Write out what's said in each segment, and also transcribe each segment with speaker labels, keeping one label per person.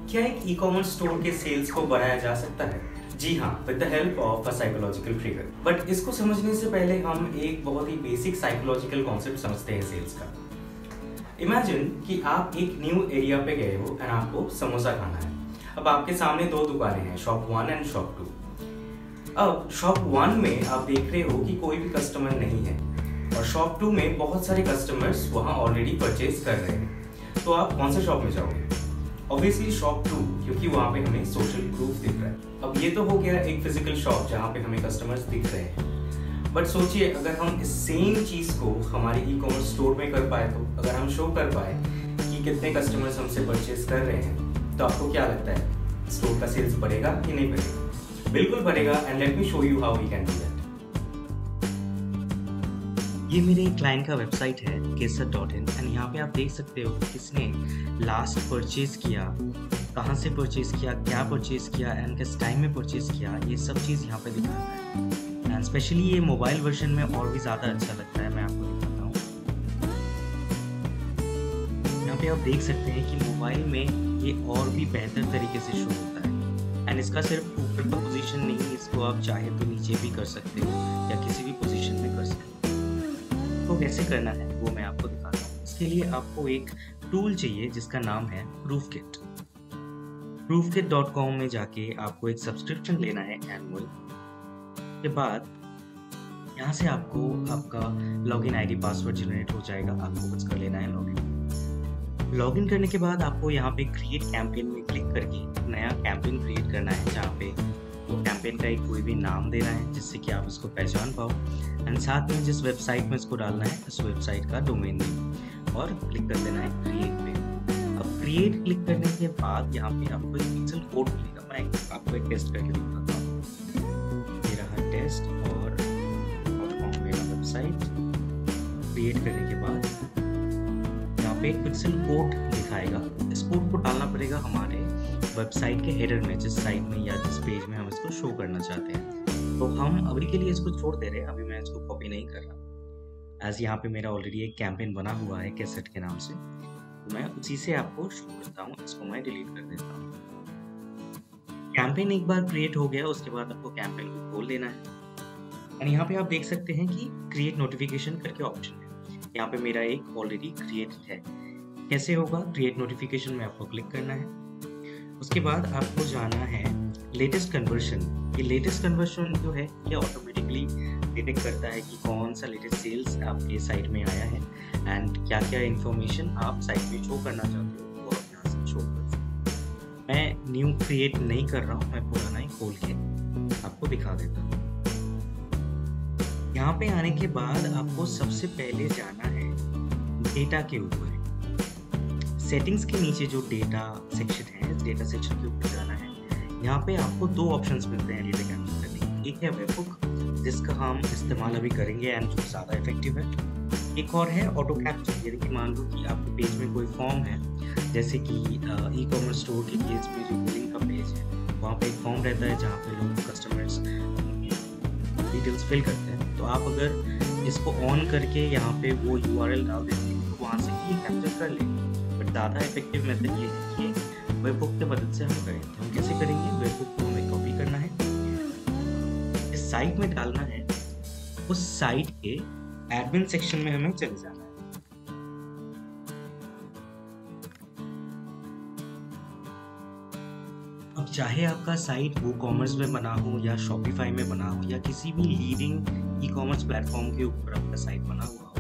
Speaker 1: क्या एक e commerce store के सेल्स को बढ़ाया जा सकता है? जी हाँ, with the help of a psychological trigger. But इसको समझने से पहले हम एक बहुत ही बेसिक साइकोलॉजिकल कॉन्सेप्ट समझते हैं सेल्स का। इमेजिन कि आप एक न्यू एरिया पे गए हो एंड आपको समोसा खाना है। अब आपके सामने दो दुकानें हैं, शॉप 1 एंड शॉप 2। अब शॉप 1 में आप देख रहे हो कि कोई भी कस्टमर नहीं है और शॉप 2 में बहुत सारे कस्टमर्स वहाँ ऑलरेडी परचेज कर रहे हैं। तो आप कौन से शॉप में जाओगे? ऑब्वियसली शॉप 2, क्योंकि वहाँ पे हमें सोशल प्रूफ दिख रहा है। अब ये तो हो गया एक फिजिकल शॉप जहाँ पे हमें कस्टमर्स दिख रहे हैं। बट सोचिए अगर हम इस सेम चीज़ को हमारे ई कॉमर्स स्टोर में कर पाए, तो अगर हम शो कर पाए कि कितने कस्टमर्स हमसे परचेज कर रहे हैं, तो आपको क्या लगता है स्टोर का सेल्स बढ़ेगा कि नहीं बढ़ेगा? बिल्कुल बढ़ेगा। And let me show you how we can do that. ये मेरे क्लाइंट का वेबसाइट है kesar.in एंड यहाँ पे आप देख सकते हो किसने लास्ट परचेज किया, कहाँ से परचेज किया, क्या परचेज किया एंड किस टाइम में परचेज किया, ये सब चीज़ यहाँ पे दिखाता है। एंड स्पेशली ये मोबाइल वर्जन में और भी ज़्यादा अच्छा लगता है, मैं आपको दिखाता हूँ। यहाँ पे आप देख सकते हैं कि मोबाइल में ये और भी बेहतर तरीके से शो होता है। एंड इसका सिर्फ ऊपर का पोजीशन नहीं, इसको आप चाहे तो नीचे भी कर सकते हो या किसी भी पोजीशन में कर सकते हो। तो कैसे करना है वो मैं आपको दिखाता हूँ। इसके लिए आपको एक टूल चाहिए जिसका नाम है प्रूफकिट। proofkit.com में जाके आपको एक सब्सक्रिप्शन लेना है एनुअल। के बाद यहाँ से आपको आपका लॉगिन आईडी पासवर्ड जनरेट हो जाएगा, आपको बस कर लेना है लॉगिन। लॉगिन करने के बाद आपको यहाँ पे क्रिएट कैंपेन में क्लिक करके नया कैंपेन क्रिएट करना है, जहाँ पे तो कैंपेन का एक कोई भी नाम देना है जिससे कि आप इसको पहचान पाओ एंड साथ में जिस वेबसाइट में इसको डालना है उस वेबसाइट का डोमेन नेम और क्लिक कर देना है क्रिएट पे। अब क्रिएट क्लिक करने के बाद यहाँ पे आपको एक पिक्सल कोड मिलेगा। मैं आपको एक टेस्ट करके दिखाता हूँ। ये रहा टेस्ट और मेरा वेबसाइट। क्रिएट करने के बाद यहाँ पे एक पिक्सल कोड दिखाएगा। इस कोड को डालना पड़ेगा हमारे वेबसाइट के हेडर में, जिस साइट में या जिस पेज में हम इसको शो करना चाहते हैं। तो हम अभी के लिए इसको छोड़ दे रहे हैं, अभी मैं इसको कॉपी नहीं कर रहा। एज यहाँ पे मेरा ऑलरेडी एक कैंपेन बना हुआ है कैसेट के नाम से, तो मैं उसी से आपको शो करता हूँ। इसको मैं डिलीट कर देता हूँ। कैंपेन एक बार क्रिएट हो गया, उसके बाद आपको कैंपेन को खोल लेना है और यहाँ पे आप देख सकते हैं कि क्रिएट नोटिफिकेशन करके ऑप्शन है। यहाँ पे मेरा एक ऑलरेडी क्रिएटेड है। कैसे होगा? क्रिएट नोटिफिकेशन में आपको क्लिक करना है। उसके बाद आपको जाना है लेटेस्ट कन्वर्शन। ये लेटेस्ट कन्वर्शन जो है ये ऑटोमेटिकली डिटेक्ट करता है कि कौन सा लेटेस्ट सेल्स आपके साइट में आया है एंड क्या क्या इन्फॉर्मेशन आप साइट में शो करना चाहते हो वो आप यहाँ से शो कर सकते हो। मैं न्यू क्रिएट नहीं कर रहा हूँ, मैं पुराना ही खोल के आपको दिखा देता हूँ। यहाँ पे आने के बाद आपको सबसे पहले जाना है डेटा के ऊपर। सेटिंग्स के नीचे जो डेटा सेक्शन है, इस डेटा सेक्शन के ऊपर जाना है। यहाँ पे आपको दो ऑप्शंस मिलते हैं डेटा कैप्चर करने के। एक है वेबहुक, जिसका हम इस्तेमाल अभी करेंगे एंड जो ज़्यादा इफेक्टिव है। एक और है ऑटो कैप्चर, यानी कि मान लो कि आपके पेज में कोई फॉर्म है, जैसे कि ई कॉमर्स स्टोर के केस में जो बिलिंग का पेज है, वहाँ पे एक फॉर्म रहता है जहाँ पे लोग कस्टमर्स डिटेल्स फिल करते हैं। तो आप अगर इसको ऑन करके यहाँ पे वो URL डाल देते हैं तो वहाँ से ही कैप्चर कर लेंगे। बट ज़्यादा इफेक्टिव मेथड ये है कि वेबहुक के मदद से हम करें। तो हम कैसे करेंगे? वेबहुक को हमें कॉपी करना है, इस साइट में डालना है, उस साइट के एडमिन सेक्शन में हमें चले जाना है। अब चाहे आपका साइट WooCommerce में बना हो या Shopify में बना हो या किसी भी लीडिंग ई कॉमर्स प्लेटफॉर्म के ऊपर आपका साइट बना हुआ हो,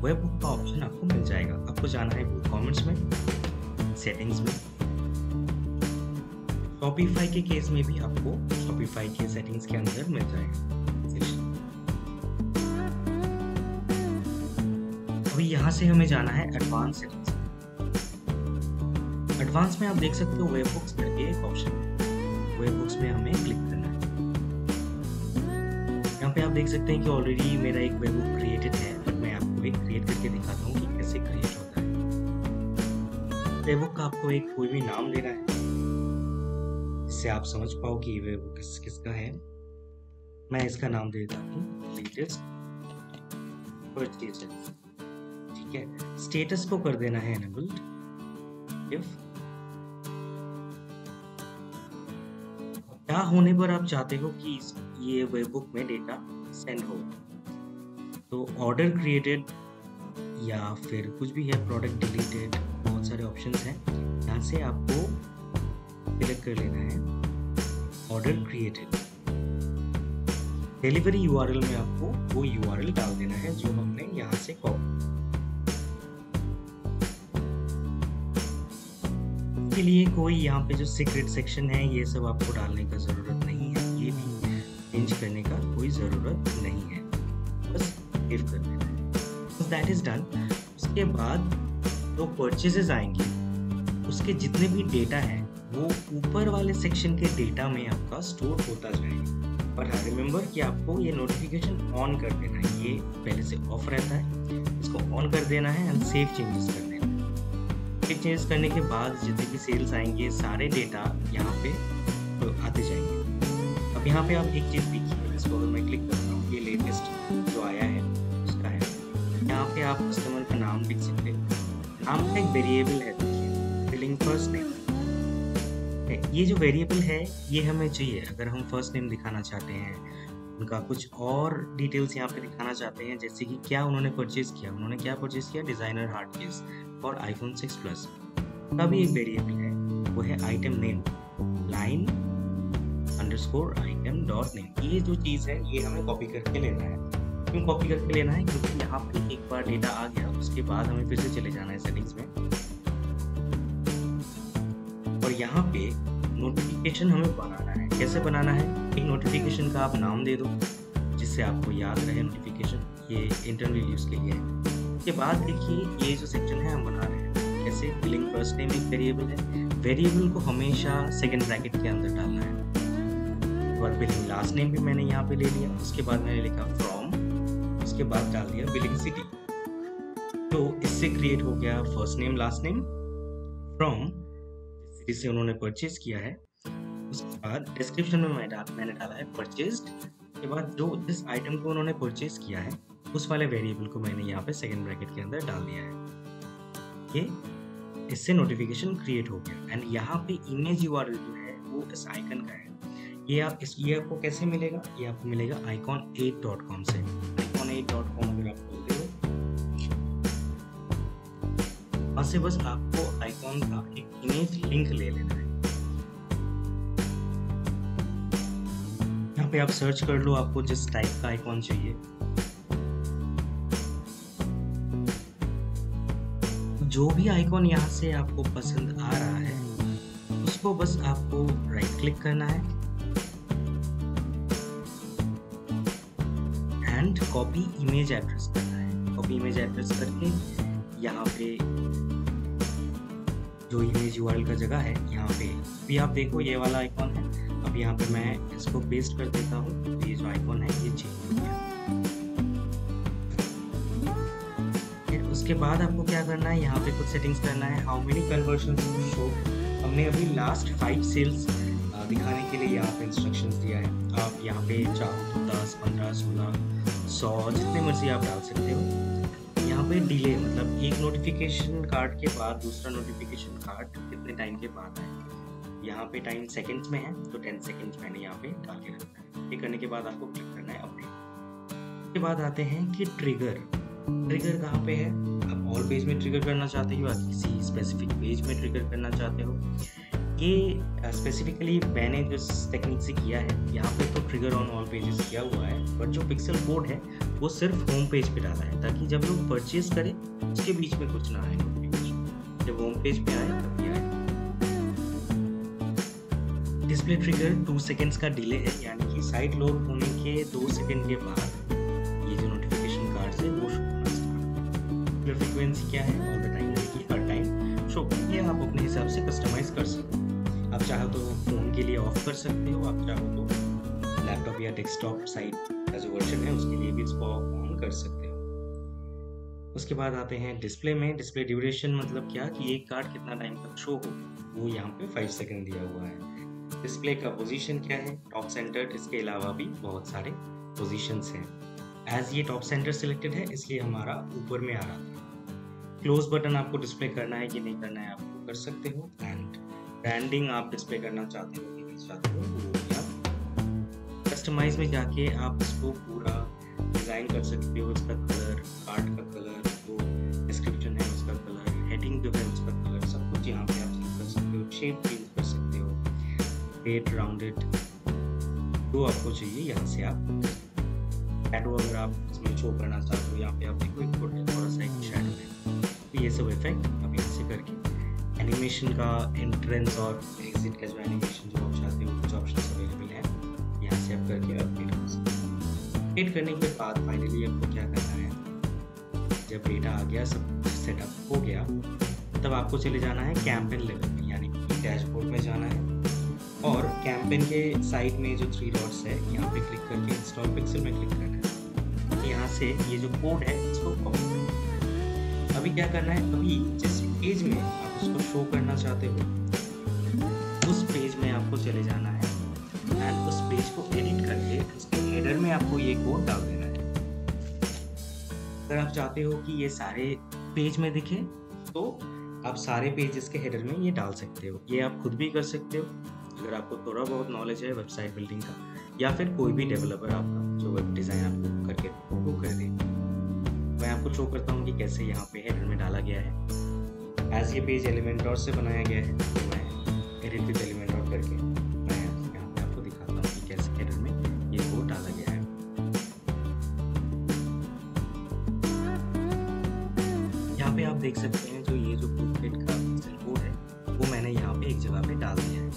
Speaker 1: वेबहुक का ऑप्शन आपको मिल जाएगा। आपको जाना है WooCommerce में, सेटिंग्स में। Shopify के केस में भी आपको Shopify के सेटिंग्स के अंदर मिल जाएगा। अभी यहाँ से हमें जाना है एडवांस सेटिंग्स। एडवांस में आप देख सकते हो वेबहुक्स करके एक ऑप्शन है, वेबहुक्स में हमें क्लिक करना है। यहाँ पे आप देख सकते हैं कि ऑलरेडी मेरा एक वेबहुक क्रिएटेड है, बट मैं आपको एक क्रिएट करके दिखाता हूँ कि कैसे क्रिएट होता है। वेबहुक का आपको एक कोई भी नाम देना है जिससे आप समझ पाओ कि ये वेबहुक किसका है। मैं इसका नाम देता हूँ लेटेस्ट परचेजेस। ठीक है, स्टेटस को कर देना है एनेबल्ड। इफ क्या होने पर आप चाहते हो कि ये वेब बुक में डेटा सेंड हो। तो ऑर्डर क्रिएटेड या फिर कुछ भी है, प्रोडक्ट डिलीटेड, बहुत सारे ऑप्शंस हैं। यहाँ से आपको सिलेक्ट कर लेना है ऑर्डर क्रिएटेड। डिलीवरी यूआरएल में आपको वो यूआरएल डाल देना है जो हमने यहाँ से कॉपी। के लिए कोई यहाँ पे जो सीक्रेट सेक्शन है ये सब आपको डालने का जरूरत नहीं है, ये भी चेंज करने का कोई जरूरत नहीं है, बस सेव कर देना है। That is done. उसके बाद जो परचेजेस आएंगे उसके जितने भी डेटा है वो ऊपर वाले सेक्शन के डेटा में आपका स्टोर होता जाएगा। पर रिमेंबर कि आपको ये नोटिफिकेशन ऑन कर देना है, ये पहले से ऑफ रहता है, इसको ऑन कर देना है एंड सेव चेंजेस कर देना है। सेव चेंजेस करने के बाद जितने भी सेल्स आएंगे सारे डेटा यहाँ पे आते जाएंगे। अब यहाँ पे आप एक चीज़ देखिए, इसको अगर मैं क्लिक करता हूँ, ये लेटेस्ट जो आया है उसका है। यहाँ पे आप कस्टमर का नाम लिख सकते हैं। नाम का एक वेरिएबल है, देखिए बिलिंग फर्स्ट नेम। ये जो वेरिएबल है ये हमें चाहिए अगर हम फर्स्ट नेम दिखाना चाहते हैं, उनका कुछ और डिटेल्स यहाँ पे दिखाना चाहते हैं, जैसे कि क्या उन्होंने परचेज किया। उन्होंने क्या परचेज किया? डिजाइनर हार्ड केस और आईफोन 6 प्लस। का भी एक वेरिएबल है, वो है item name, line underscore item dot name. ये जो चीज़ है ये हमें कॉपी करके लेना है। क्यों कॉपी करके लेना है? क्योंकि यहाँ पे एक बार डेटा आ गया उसके बाद हमें फिर से चले जाना है सेटिंग्स में, और यहाँ पे नोटिफिकेशन हमें बनाना है। कैसे बनाना है? एक नोटिफिकेशन का आप नाम दे दो जिससे आपको याद रहे नोटिफिकेशन, ये इंटरनल यूज के लिए है। उसके बाद देखिए ये जो सेक्शन है हम बना रहे हैं कैसे। बिलिंग फर्स्ट नेम एक वेरिएबल है, वेरिएबल को हमेशा सेकंड ब्रैकेट के अंदर डालना है। उसके बाद बिलिंग लास्ट नेम भी मैंने यहाँ पे ले लिया, उसके बाद मैंने लिखा फ्रॉम, उसके बाद डाल दिया बिलिंग सिटी। तो इससे क्रिएट हो गया first name last name from जिसे उन्होंने परचेज किया है। उसके बाद डिस्क्रिप्शन में मैंने डाला है परचेज्ड। के बाद जो जिस आइटम को उन्होंने परचेज किया है उस वाले वेरिएबल को मैंने यहाँ पे सेकंड ब्रैकेट के अंदर डाल दिया है। ये इससे नोटिफिकेशन क्रिएट हो गया। एंड यहाँ पे इमेज यूआरएल जो है वो इस आइकन का है। ये आपको कैसे मिलेगा? ये आपको मिलेगा icon8.com से। icon8.com अगर आप खोलते हो वहाँ से बस आपको आइकॉन का एक इमेज लिंक ले लेना है। यहाँ पे आप सर्च कर लो आपको जिस टाइप का आइकॉन चाहिए। जो भी आइकॉन यहाँ से आपको पसंद आ रहा है उसको बस आपको राइट क्लिक करना है एंड कॉपी इमेज एड्रेस करना है। कॉपी इमेज एड्रेस करके यहाँ पे जो इमेज यूआरएल का जगह है यहाँ पे भी आप देखो ये वाला आइकॉन है। अब यहाँ पे मैं इसको पेस्ट कर देता हूँ, तो ये जो आइकॉन है ये चेंज हो गया। फिर उसके बाद आपको क्या करना है, यहाँ पे कुछ सेटिंग्स करना है। How many conversions to show. हमने अभी लास्ट 5 सेल्स दिखाने के लिए यहाँ पे इंस्ट्रक्शंस दिया है। आप यहाँ पे चाहो तो 10, 15, 16, 100 जितने मर्जी आप डाल सकते हो। यहाँ पे डिले मतलब एक नोटिफिकेशन कार्ड के बाद दूसरा नोटिफिकेशन कार्ड कितने टाइम के बाद आए। यहाँ पे टाइम सेकंड्स में है तो 10 सेकंड्स मैंने यहाँ पे डाल के रखना है। ये करने के बाद आपको क्लिक करना है अपडेट। उसके बाद आते हैं कि ट्रिगर कहाँ पे है। आप ऑल पेज में ट्रिगर करना चाहते हो या किसी स्पेसिफिक पेज में ट्रिगर करना चाहते हो। ये स्पेसिफिकली मैंने जो टेक्निक से किया है, यहाँ पे तो ट्रिगर ऑन ऑल पेजेस किया हुआ है, बट जो पिक्सल कोड है वो सिर्फ होम पेज पे डाला है ताकि जब लोग परचेज करें उसके बीच में कुछ ना आए नोटिफिकेशन। जब होम पेज पे आए तब ये आए। डिस्प्ले ट्रिगर 2 सेकेंड्स का डिले है, यानी कि साइट लोड होने के 2 सेकेंड के बाद ये जो नोटिफिकेशन कार्ड है वो शो होना स्टार्ट। फ्रीक्वेंसी क्या है? ऑल द टाइम, यानी कि हर टाइम शो। ये आप अपने हिसाब से कस्टमाइज कर सकते हो। आप चाहो तो फोन के लिए ऑफ कर सकते हो, आप चाहो तो लैपटॉप या डेस्कटॉप साइट का जो वर्जन है उसके लिए भी इसको ऑन कर सकते हो। उसके बाद आते हैं डिस्प्ले में। डिस्प्ले ड्यूरेशन मतलब क्या कि एक कार्ड कितना टाइम तक शो हो, वो यहाँ पे 5 सेकंड दिया हुआ है। डिस्प्ले का पोजीशन क्या है? Top centre. इसके अलावा भी बहुत सारे पोजीशंस हैं। एज ये टॉप सेंटर सिलेक्टेड है इसलिए हमारा ऊपर में आ रहा था। क्लोज बटन आपको डिस्प्ले करना है कि नहीं करना है आप कर सकते हो। एंड ब्रांडिंग आप डिस्प्ले करना चाहते हो कि नहीं चाहते हो वो भी आप कस्टमाइज में जाके आप इसको पूरा डिज़ाइन कर सकते हो, इसका कलर, आर्ट का कलर, जो डिस्क्रिप्शन है उसका कलर, हेडिंग जो है उसका कलर, सब कुछ यहाँ पे आप चेंज कर सकते हो, शेप चेंज कर सकते हो, रेड राउंडेड जो आपको चाहिए यहाँ से आप शैडो अगर आप इसमें शो करना चाहते हो, यहाँ पे आप देखो एक थोड़ा सा एक शैडो है, तो ये सब इफेक्ट आप यहाँ से करके एनिमेशन का एंट्रेंस और एग्जिट का जो एनिमेशन जो आप चाहते हो कुछ ऑप्शन अवेलेबल है, यहाँ से आप करके अपडेट कर सकते हो। अपडेट करने के बाद फाइनली आपको क्या करना है, जब डेटा आ गया, सब सेटअप हो गया, तब आपको चले जाना है कैंपेन लेवल में, यानी कि डैशबोर्ड में जाना है और कैंपेन के साइड में जो 3 डॉट्स है यहाँ पे क्लिक करके इंस्टॉल पिक्सल में क्लिक करना है। यहाँ से ये जो कोड है इसको कॉपी करना है। अभी क्या करना है, अभी जिस पेज में आप उसको शो करना चाहते हो उस पेज में आपको चले जाना है एंड उस पेज को एडिट करके उसके हेडर में आपको ये कोड डाल देना है। अगर आप चाहते हो कि ये सारे पेज में दिखे तो आप सारे पेजेस के हेडर में ये डाल सकते हो। ये आप खुद भी कर सकते हो अगर आपको थोड़ा बहुत नॉलेज है वेबसाइट बिल्डिंग का, या फिर कोई भी डेवलपर आपका जो वेब डिज़ाइन आपको करके वो कर दे। मैं आपको शो करता हूँ कि कैसे यहाँ पे हेडर में डाला गया है। एज ये पेज एलिमेंटोर से बनाया गया है, तो मैं एडिट विद एलिमेंटोर करके मैं यहाँ पे आपको दिखाता हूँ कि कैसे हेडर में ये कोड डाला गया है। यहाँ पे आप देख सकते हैं जो ये जो टूलकिट का कोड है वो मैंने यहाँ पे एक जगह पे डाल दिया है,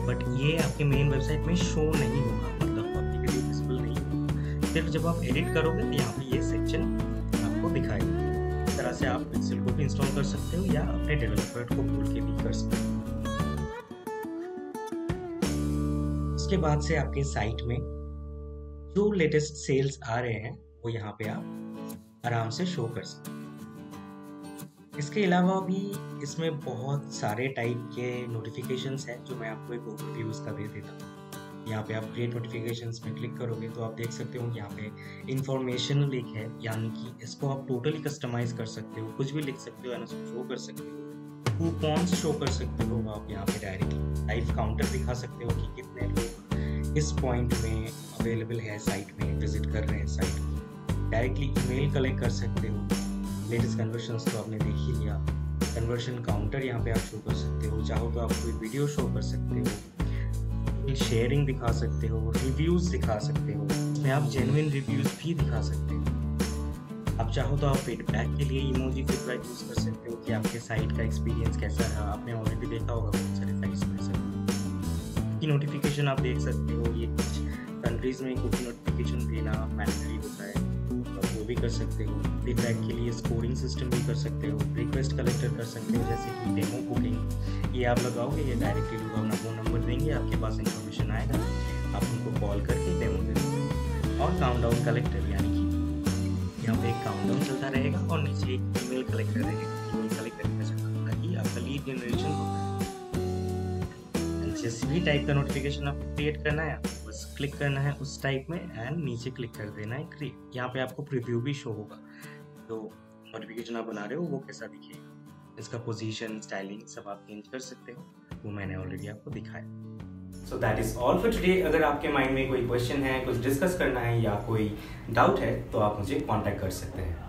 Speaker 1: बट ये आपके मेन वेबसाइट में शो नहीं होगा, मतलब पब्लिकली विजिबल नहीं होगा। सिर्फ जब आप एडिट करोगे तो यहाँ पे ये सेक्शन आपको दिखाएगा। इस तरह से आप पिक्सल को भी इंस्टॉल कर सकते हो या अपने डेवलपर को बोल के भी कर सकते हो। उसके बाद से आपके साइट में जो लेटेस्ट सेल्स आ रहे हैं वो यहाँ पे आप आराम से शो कर सकते हो। इसके अलावा भी इसमें बहुत सारे टाइप के नोटिफिकेशंस हैं जो मैं आपको एक ओवरव्यू इसका दे देता हूँ। यहाँ पे आप क्रिएट नोटिफिकेशंस में क्लिक करोगे तो आप देख सकते हो यहाँ पे इंफॉर्मेशन लिख है, यानी कि इसको आप टोटली कस्टमाइज कर सकते हो, कुछ भी लिख सकते हो, यानी शो कर सकते हो, कूपन्स शो कर सकते हो। आप यहाँ पे डायरेक्टली लाइव काउंटर दिखा सकते हो कि कितने लोग इस पॉइंट में अवेलेबल है, साइट में विजिट कर रहे हैं साइट में। डायरेक्टली ईमेल कलेक्ट कर सकते हो। लेटेस्ट कन्वर्शंस तो आपने देख ही लिया। कन्वर्शन काउंटर यहाँ पे आप शो कर सकते हो। चाहो तो आप कोई वीडियो शो कर सकते हो, शेयरिंग दिखा सकते हो, रिव्यूज दिखा सकते हो, इसमें आप जेन्युइन रिव्यूज भी दिखा सकते हो। आप चाहो तो आप फीडबैक के लिए इमोजी फीडबैक यूज कर सकते हो कि आपके साइट का एक्सपीरियंस कैसा रहा। आपने ऑलरेडी देखा होगा बहुत सारे साइट्स में की नोटिफिकेशन आप देख सकते हो। ये कुछ कंट्रीज में कुछ नोटिफिकेशन देना मैंडेटरी होता है, वो भी कर सकते हो। फीडबैक के लिए स्कोरिंग सिस्टम भी कर सकते हो, रिक्वेस्ट कलेक्टर कर सकते हो, जैसे कि डेमो बुकिंग। ये आप लगाओगे, ये डायरेक्टली लोग अपना फोन नंबर देंगे, आपके पास इंफॉर्मेशन आएगा, आप उनको कॉल करके डेमो दे देंगे। और काउंटडाउन कलेक्टर, यानी कि यहाँ पे एक काउंटडाउन चलता रहेगा और नीचे एक ईमेल कलेक्टर रहेगा। ईमेल कलेक्टर का चलता ताकि आपका लीड जनरेशन हो। जिस भी टाइप का नोटिफिकेशन आपको क्रिएट करना है बस क्लिक करना है उस टाइप में एंड नीचे क्लिक कर देना है क्रिएट। यहाँ पे आपको प्रीव्यू भी शो होगा, तो नोटिफिकेशन आप बना रहे हो वो कैसा दिखेगा। इसका पोजीशन, स्टाइलिंग सब आप चेंज कर सकते हो, वो मैंने ऑलरेडी आपको दिखाया। So that is all for today. अगर आपके माइंड में कोई क्वेश्चन है, कुछ डिस्कस करना है या कोई डाउट है तो आप मुझे कॉन्टैक्ट कर सकते हैं।